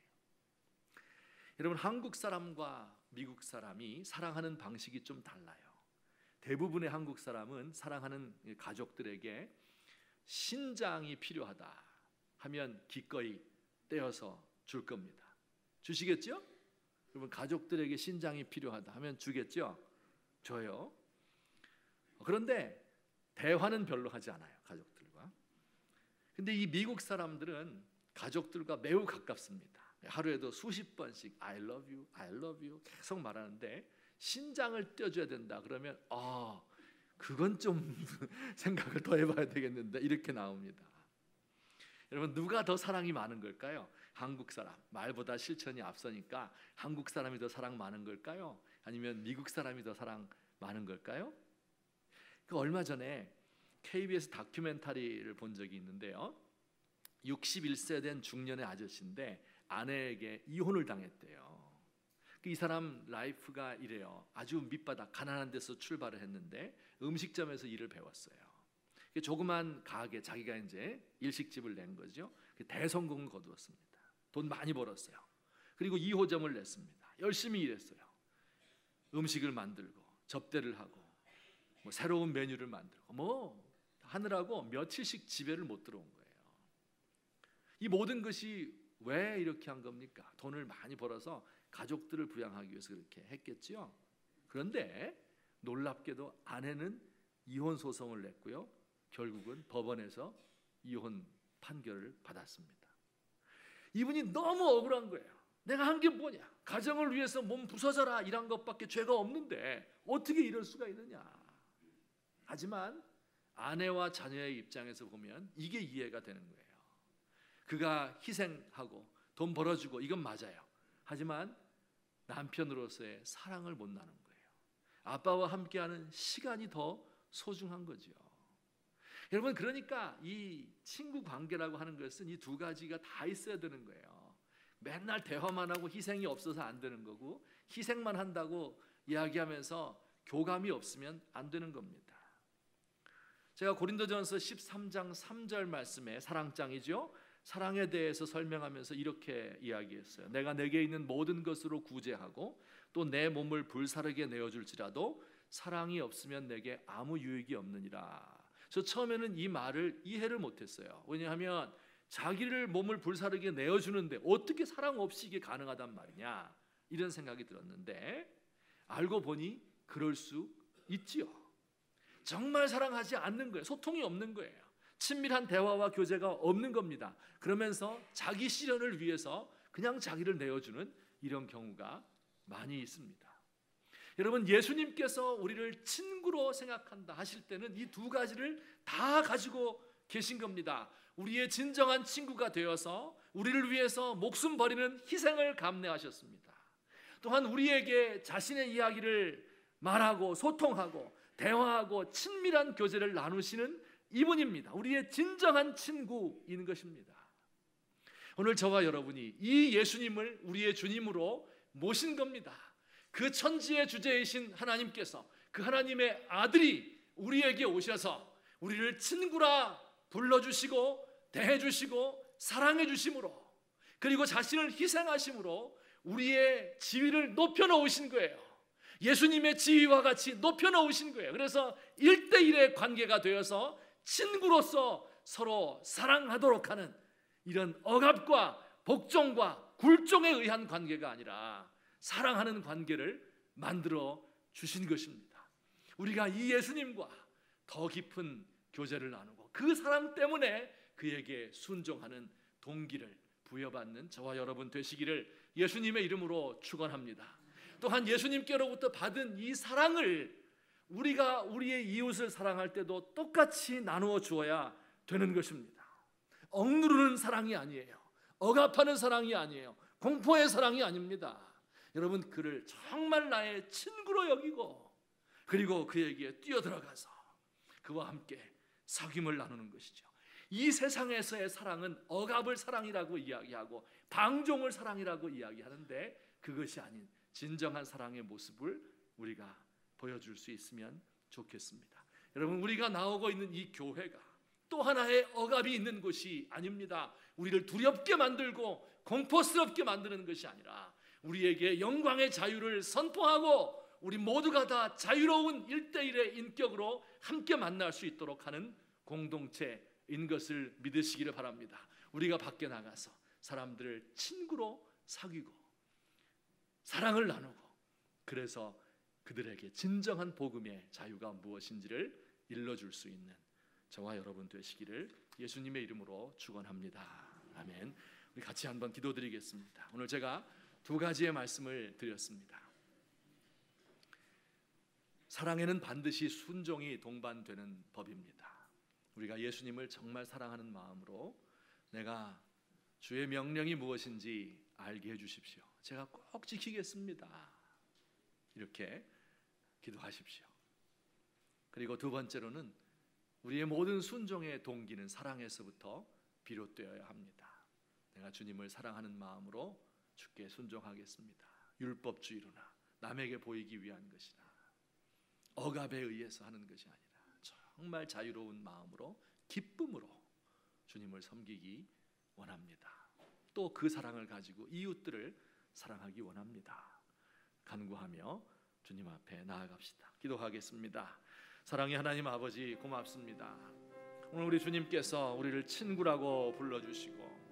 여러분, 한국 사람과 미국 사람이 사랑하는 방식이 좀 달라요. 대부분의 한국 사람은 사랑하는 가족들에게 신장이 필요하다 하면 기꺼이 떼어서 줄 겁니다. 주시겠죠? 여러분, 가족들에게 신장이 필요하다 하면 주겠죠? 줘요. 그런데 대화는 별로 하지 않아요, 가족들과. 근데 이 미국 사람들은 가족들과 매우 가깝습니다. 하루에도 수십 번씩 I love you, I love you 계속 말하는데, 신장을 떼어줘야 된다 그러면 그건 좀 생각을 더 해봐야 되겠는데, 이렇게 나옵니다. 여러분, 누가 더 사랑이 많은 걸까요? 한국 사람. 말보다 실천이 앞서니까 한국 사람이 더 사랑 많은 걸까요? 아니면 미국 사람이 더 사랑 많은 걸까요? 얼마 전에 KBS 다큐멘터리를 본 적이 있는데요, 61세 된 중년의 아저씨인데 아내에게 이혼을 당했대요. 이 사람 라이프가 이래요. 아주 밑바닥 가난한 데서 출발을 했는데 음식점에서 일을 배웠어요. 조그만 가게, 자기가 이제 일식집을 낸 거죠. 대성공을 거두었습니다. 돈 많이 벌었어요. 그리고 2호점을 냈습니다. 열심히 일했어요. 음식을 만들고 접대를 하고 새로운 메뉴를 만들고 하느라고 며칠씩 집에를 못 들어온 거예요. 이 모든 것이 왜 이렇게 한 겁니까? 돈을 많이 벌어서 가족들을 부양하기 위해서 그렇게 했겠죠. 그런데 놀랍게도 아내는 이혼 소송을 냈고요, 결국은 법원에서 이혼 판결을 받았습니다. 이분이 너무 억울한 거예요. 내가 한 게 뭐냐? 가정을 위해서 몸 부서져라 이런 것밖에 죄가 없는데 어떻게 이럴 수가 있느냐? 하지만 아내와 자녀의 입장에서 보면 이게 이해가 되는 거예요. 그가 희생하고 돈 벌어주고 이건 맞아요. 하지만 남편으로서의 사랑을 못 나눈 거예요. 아빠와 함께하는 시간이 더 소중한 거죠. 여러분, 그러니까 이 친구 관계라고 하는 것은 이 두 가지가 다 있어야 되는 거예요. 맨날 대화만 하고 희생이 없어서 안 되는 거고, 희생만 한다고 이야기하면서 교감이 없으면 안 되는 겁니다. 제가 고린도전서 13장 3절 말씀에 사랑장이죠. 사랑에 대해서 설명하면서 이렇게 이야기했어요. 내가 내게 있는 모든 것으로 구제하고 또 내 몸을 불사르게 내어줄지라도 사랑이 없으면 내게 아무 유익이 없느니라. 저 처음에는 이 말을 이해를 못했어요. 왜냐하면 자기를 몸을 불사르게 내어주는데 어떻게 사랑 없이 이게 가능하단 말이냐, 이런 생각이 들었는데 알고 보니 그럴 수 있지요. 정말 사랑하지 않는 거예요. 소통이 없는 거예요. 친밀한 대화와 교제가 없는 겁니다. 그러면서 자기 실현을 위해서 그냥 자기를 내어주는 이런 경우가 많이 있습니다. 여러분, 예수님께서 우리를 친구로 생각한다 하실 때는 이 두 가지를 다 가지고 계신 겁니다. 우리의 진정한 친구가 되어서 우리를 위해서 목숨 버리는 희생을 감내하셨습니다. 또한 우리에게 자신의 이야기를 말하고 소통하고 대화하고 친밀한 교제를 나누시는 이분입니다. 우리의 진정한 친구인 것입니다. 오늘 저와 여러분이 이 예수님을 우리의 주님으로 모신 겁니다. 그 천지의 주제이신 하나님께서, 그 하나님의 아들이 우리에게 오셔서 우리를 친구라 불러주시고 대해주시고 사랑해주심으로, 그리고 자신을 희생하심으로 우리의 지위를 높여놓으신 거예요. 예수님의 지위와 같이 높여놓으신 거예요. 그래서 1대1의 관계가 되어서 친구로서 서로 사랑하도록 하는 이런 억압과 복종과 굴종에 의한 관계가 아니라 사랑하는 관계를 만들어 주신 것입니다. 우리가 이 예수님과 더 깊은 교제를 나누고 그 사랑 때문에 그에게 순종하는 동기를 부여받는 저와 여러분 되시기를 예수님의 이름으로 축원합니다. 또한 예수님께로부터 받은 이 사랑을 우리가 우리의 이웃을 사랑할 때도 똑같이 나누어 주어야 되는 것입니다. 억누르는 사랑이 아니에요. 억압하는 사랑이 아니에요. 공포의 사랑이 아닙니다. 여러분, 그를 정말 나의 친구로 여기고 그리고 그에게 뛰어들어가서 그와 함께 사귐을 나누는 것이죠. 이 세상에서의 사랑은 억압을 사랑이라고 이야기하고 방종을 사랑이라고 이야기하는데 그것이 아닌 진정한 사랑의 모습을 우리가 보여줄 수 있으면 좋겠습니다. 여러분, 우리가 나오고 있는 이 교회가 또 하나의 억압이 있는 곳이 아닙니다. 우리를 두렵게 만들고 공포스럽게 만드는 것이 아니라 우리에게 영광의 자유를 선포하고 우리 모두가 다 자유로운 1대1의 인격으로 함께 만날 수 있도록 하는 공동체인 것을 믿으시기를 바랍니다. 우리가 밖에 나가서 사람들을 친구로 사귀고 사랑을 나누고 그래서 그들에게 진정한 복음의 자유가 무엇인지를 일러줄 수 있는 저와 여러분 되시기를 예수님의 이름으로 축원합니다. 아멘. 우리 같이 한번 기도드리겠습니다. 오늘 제가 두 가지의 말씀을 드렸습니다. 사랑에는 반드시 순종이 동반되는 법입니다. 우리가 예수님을 정말 사랑하는 마음으로 내가 주의 명령이 무엇인지 알게 해주십시오. 제가 꼭 지키겠습니다. 이렇게 기도하십시오. 그리고 두 번째로는 우리의 모든 순종의 동기는 사랑에서부터 비롯되어야 합니다. 내가 주님을 사랑하는 마음으로 주께 순종하겠습니다. 율법주의로나 남에게 보이기 위한 것이나 억압에 의해서 하는 것이 아니라 정말 자유로운 마음으로 기쁨으로 주님을 섬기기 원합니다. 또 그 사랑을 가지고 이웃들을 사랑하기 원합니다. 간구하며 주님 앞에 나아갑시다. 기도하겠습니다. 사랑의 하나님 아버지, 고맙습니다. 오늘 우리 주님께서 우리를 친구라고 불러주시고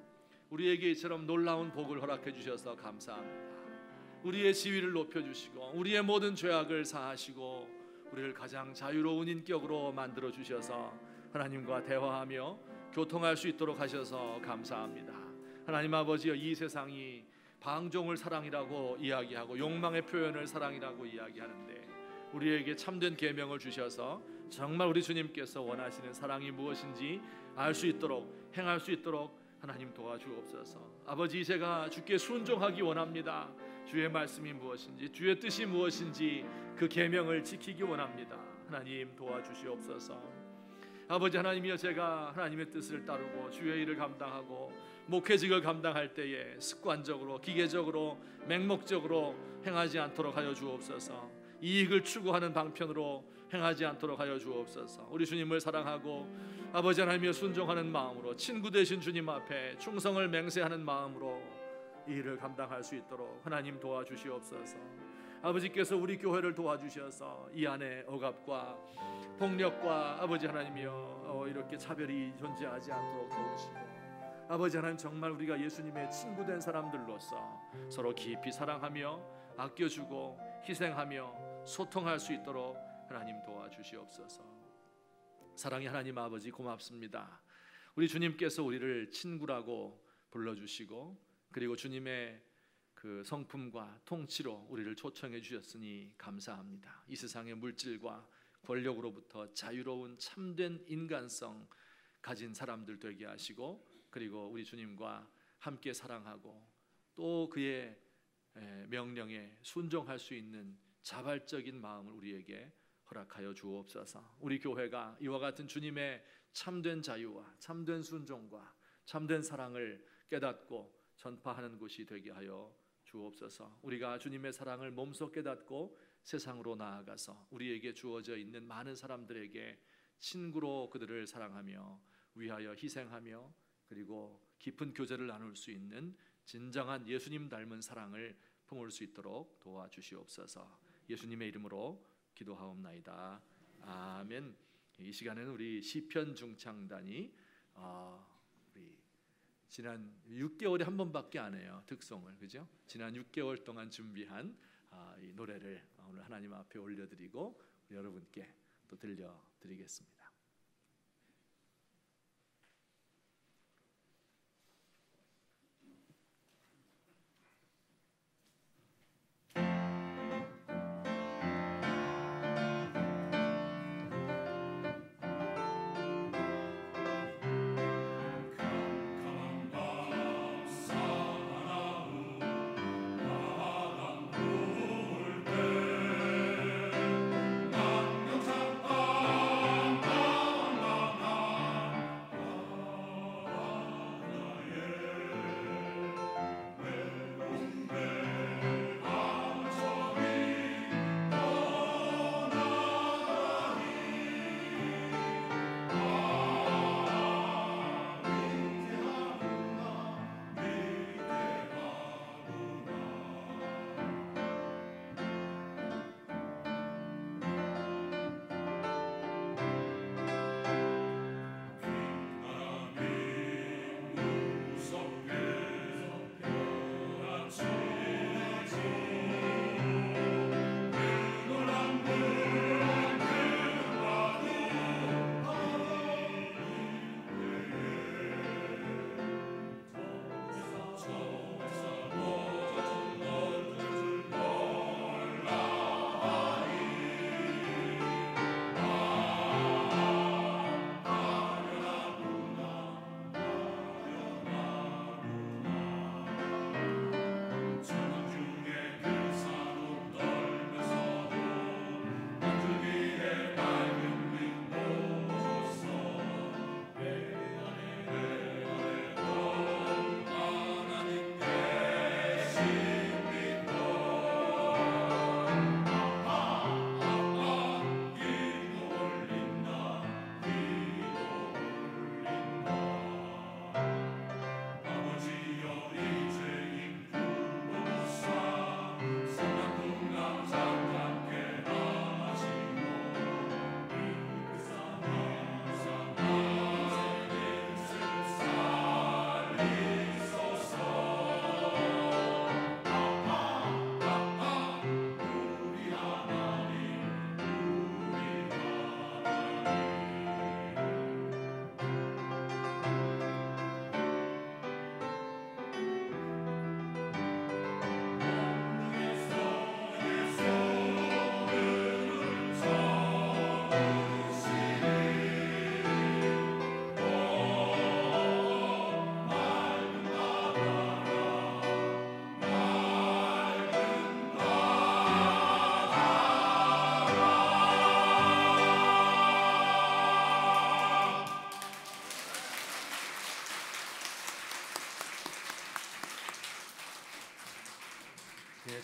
우리에게 이처럼 놀라운 복을 허락해 주셔서 감사합니다. 우리의 지위를 높여주시고 우리의 모든 죄악을 사하시고 우리를 가장 자유로운 인격으로 만들어 주셔서 하나님과 대화하며 교통할 수 있도록 하셔서 감사합니다. 하나님 아버지여, 이 세상이 방종을 사랑이라고 이야기하고 욕망의 표현을 사랑이라고 이야기하는데 우리에게 참된 계명을 주셔서 정말 우리 주님께서 원하시는 사랑이 무엇인지 알 수 있도록, 행할 수 있도록 하나님 도와주옵소서. 아버지, 제가 주께 순종하기 원합니다. 주의 말씀이 무엇인지, 주의 뜻이 무엇인지 그 계명을 지키기 원합니다. 하나님 도와주시옵소서. 아버지 하나님이여, 제가 하나님의 뜻을 따르고 주의 일을 감당하고 목회직을 감당할 때에 습관적으로, 기계적으로, 맹목적으로 행하지 않도록 하여 주옵소서. 이익을 추구하는 방편으로 행하지 않도록 하여 주옵소서. 우리 주님을 사랑하고 아버지 하나님이여 순종하는 마음으로, 친구 되신 주님 앞에 충성을 맹세하는 마음으로 이 일을 감당할 수 있도록 하나님 도와주시옵소서. 아버지께서 우리 교회를 도와주셔서 이 안에 억압과 폭력과 아버지 하나님이여 이렇게 차별이 존재하지 않도록 도우시고, 아버지 하나님 정말 우리가 예수님의 친구된 사람들로서 서로 깊이 사랑하며 아껴주고 희생하며 소통할 수 있도록 하나님 도와주시옵소서. 사랑의 하나님 아버지, 고맙습니다. 우리 주님께서 우리를 친구라고 불러주시고, 그리고 주님의 그 성품과 통치로 우리를 초청해 주셨으니 감사합니다. 이 세상의 물질과 권력으로부터 자유로운 참된 인간성 가진 사람들 되게 하시고, 그리고 우리 주님과 함께 사랑하고 또 그의 명령에 순종할 수 있는 자발적인 마음을 우리에게 허락하여 주옵소서. 우리 교회가 이와 같은 주님의 참된 자유와 참된 순종과 참된 사랑을 깨닫고 전파하는 곳이 되게 하여 주옵소서. 우리가 주님의 사랑을 몸소 깨닫고 세상으로 나아가서 우리에게 주어져 있는 많은 사람들에게 친구로 그들을 사랑하며 위하여 희생하며 그리고 깊은 교제를 나눌 수 있는 진정한 예수님 닮은 사랑을 품을 수 있도록 도와주시옵소서. 예수님의 이름으로 기도하옵나이다. 아멘. 이 시간에는 우리 시편 중창단이 우리 지난 6개월에 한 번밖에 안 해요, 득송을. 그죠? 지난 6개월 동안 준비한 이 노래를 오늘 하나님 앞에 올려드리고 여러분께 또 들려드리겠습니다. 나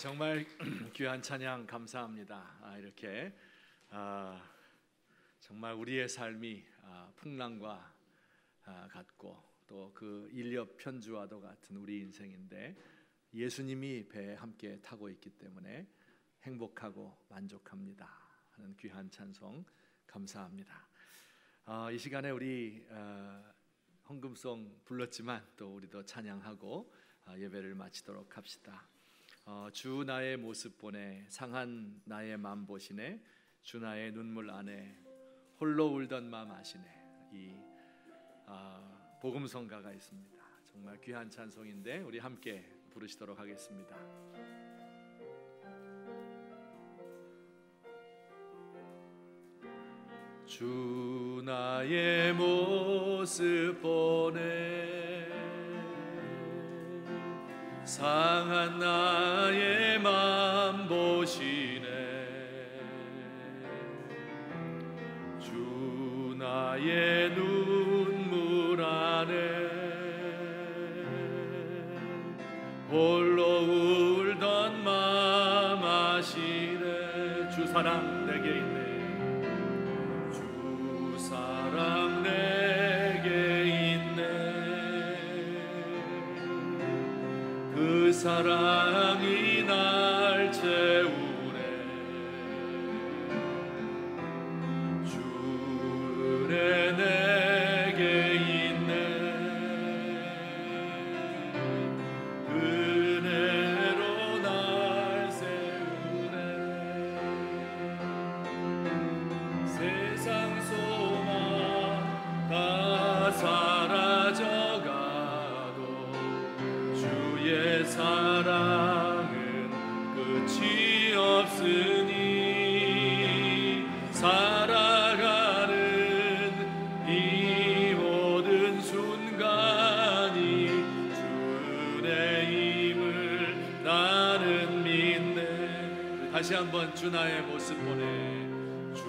정말 귀한 찬양 감사합니다. 이렇게 정말 우리의 삶이 풍랑과 같고 또 그 인력 편주와도 같은 우리 인생인데 예수님이 배에 함께 타고 있기 때문에 행복하고 만족합니다 하는 귀한 찬송 감사합니다. 이 시간에 우리 헌금송 불렀지만 또 우리도 찬양하고 예배를 마치도록 합시다. 주 나의 모습 보내 상한 나의 맘 보시네 주 나의 눈물 안에 홀로 울던 맘 아시네. 이 복음성가가 있습니다. 정말 귀한 찬송인데 우리 함께 부르시도록 하겠습니다. 주 나의 모습 보내 상한 나의 맘 보시네 주 나의 눈물 안에 홀로 울던 맘 아시네 주 사랑 내게 있네 주 사랑 내게 있네 그 사랑이 날 채우네 주 은혜 내게 있네 은혜로 날 세우네 세상 소망 다 사라져가도 주의 사랑은 끝이 없으니 살아가는 이 모든 순간이 주의 힘을 나는 믿네. 다시 한번 주 나의 모습 보내 주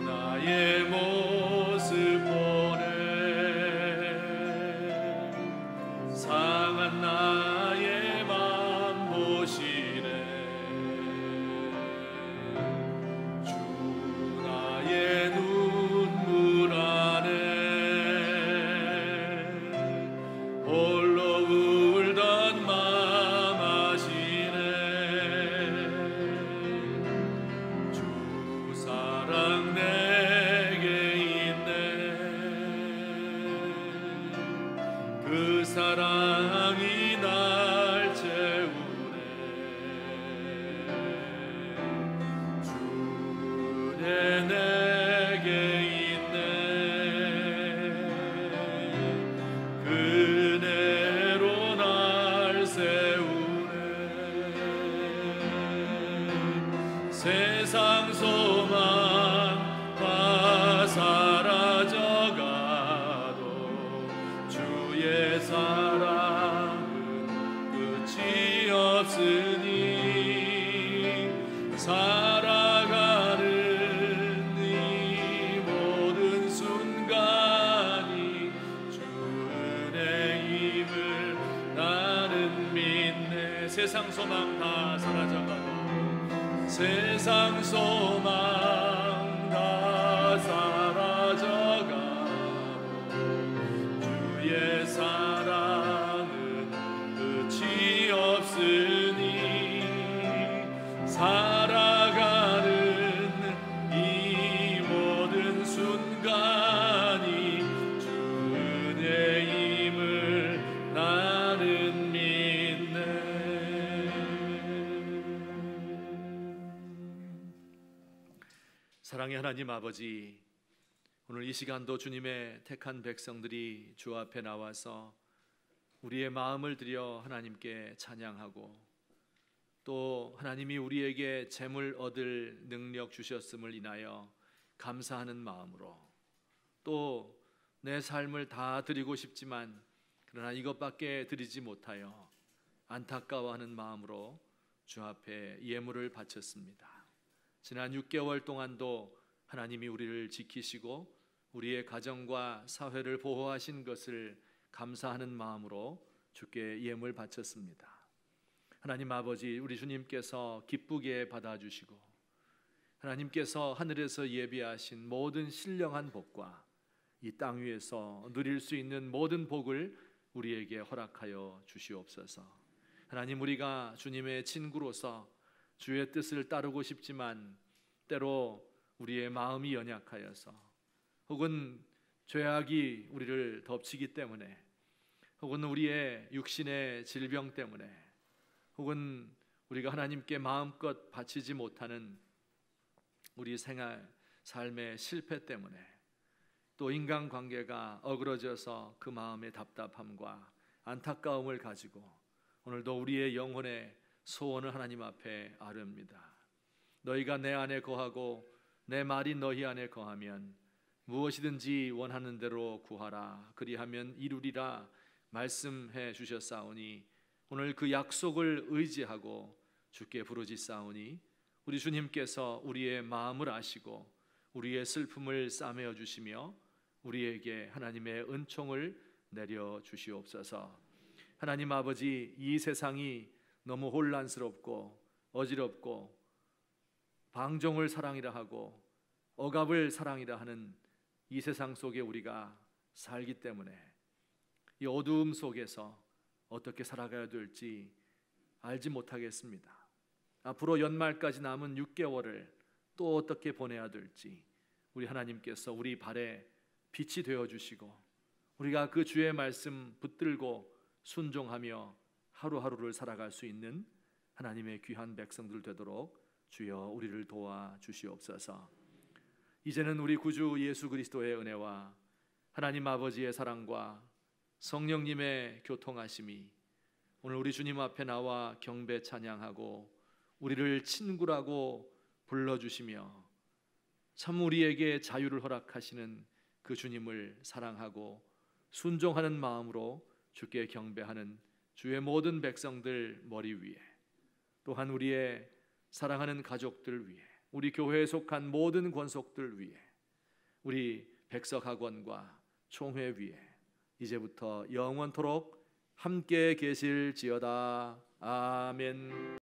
나의 모습 보내 상한 나의 맘 보시네 주 나의 눈물 안에 홀로 울던 맘 아시네 주 사랑 내게 있네 그 사랑이 날 채우네 주 은혜 내게 있네 그 은혜로 날 세우네 세상 소망 다 사라져가도 주의 사랑은 끝이 없으니 살아가는 이 모든 순간이 주 은혜 힘을 나는 믿네 세상 소망 다 사라져가도 세상 소망 다 사라져가도 주의 사랑은 끝이 없으니 살아가는 이 모든 순간이 주 은혜 힘을 나는 믿네. 사랑의 하나님 아버지, 오늘 이 시간도 주님의 택한 백성들이 주 앞에 나와서 우리의 마음을 들여 하나님께 찬양하고 또 하나님이 우리에게 재물 얻을 능력 주셨음을 인하여 감사하는 마음으로 또 내 삶을 다 드리고 싶지만 그러나 이것밖에 드리지 못하여 안타까워하는 마음으로 주 앞에 예물을 바쳤습니다. 지난 6개월 동안도 하나님이 우리를 지키시고 우리의 가정과 사회를 보호하신 것을 감사하는 마음으로 주께 예물 바쳤습니다. 하나님 아버지, 우리 주님께서 기쁘게 받아주시고 하나님께서 하늘에서 예비하신 모든 신령한 복과 이 땅 위에서 누릴 수 있는 모든 복을 우리에게 허락하여 주시옵소서. 하나님, 우리가 주님의 친구로서 주의 뜻을 따르고 싶지만 때로 우리의 마음이 연약하여서 혹은 죄악이 우리를 덮치기 때문에 혹은 우리의 육신의 질병 때문에 혹은 우리가 하나님께 마음껏 바치지 못하는 우리 생활, 삶의 실패 때문에 또 인간관계가 어그러져서 그 마음의 답답함과 안타까움을 가지고 오늘도 우리의 영혼의 소원을 하나님 앞에 아뢰옵니다. 너희가 내 안에 거하고 내 말이 너희 안에 거하면 무엇이든지 원하는 대로 구하라 그리하면 이루리라 말씀해 주셨사오니 오늘 그 약속을 의지하고 주께 부르짖사오니 우리 주님께서 우리의 마음을 아시고 우리의 슬픔을 싸매어 주시며 우리에게 하나님의 은총을 내려 주시옵소서. 하나님 아버지, 이 세상이 너무 혼란스럽고 어지럽고 방종을 사랑이라 하고 억압을 사랑이라 하는 이 세상 속에 우리가 살기 때문에 이 어두움 속에서 어떻게 살아가야 될지 알지 못하겠습니다. 앞으로 연말까지 남은 6개월을 또 어떻게 보내야 될지 우리 하나님께서 우리 발에 빛이 되어 주시고 우리가 그 주의 말씀 붙들고 순종하며 하루하루를 살아갈 수 있는 하나님의 귀한 백성들 되도록 주여 우리를 도와 주시옵소서. 이제는 우리 구주 예수 그리스도의 은혜와 하나님 아버지의 사랑과 성령님의 교통하심이 오늘 우리 주님 앞에 나와 경배 찬양하고 우리를 친구라고 불러주시며 참 우리에게 자유를 허락하시는 그 주님을 사랑하고 순종하는 마음으로 주께 경배하는 주의 모든 백성들 머리 위에 또한 우리의 사랑하는 가족들 위에 우리 교회에 속한 모든 권속들 위에 우리 백석학원과 총회 위에 이제부터 영원토록 함께 계실지어다. 아멘.